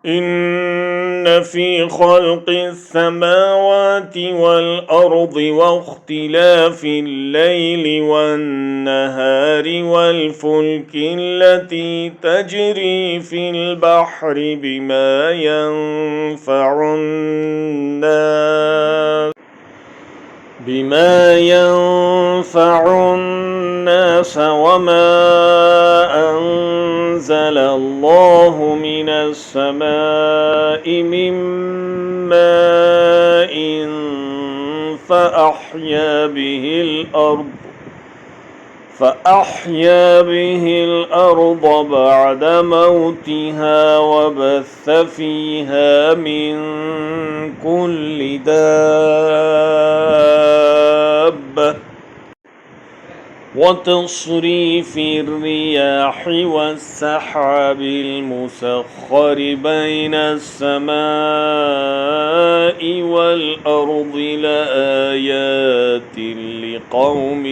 إن في خلق السماوات والأرض واختلاف الليل والنهار والفلك التي تجري في البحر بما ينفع الناس وما أنزل الله من السماء من ماء فأحيا به الأرض بعد موتها وبث فيها من كل دابة وتصريف الرياح والسحاب المسخر بين السماء والأرض لآيات لقوم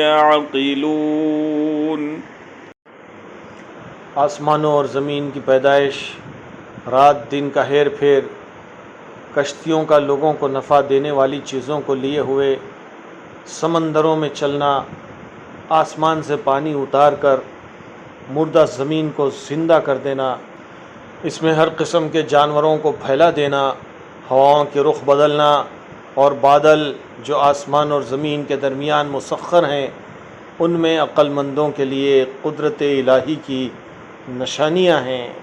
يعقلون। आसमानों और ज़मीन की पैदाइश, रात दिन का हेर फेर, कश्तियों का लोगों को नफ़ा देने वाली चीज़ों को लिए हुए, समंदरों में चलना, आसमान से पानी उतार कर मुर्दा ज़मीन को ज़िंदा कर देना, इसमें हर किस्म के जानवरों को फैला देना, हवाओं के रुख बदलना और बादल जो आसमान और ज़मीन के दरमियान मुसख्खर हैं, उनमें अक्लमंदों के लिए कुदरत इलाही की निशानियाँ हैं।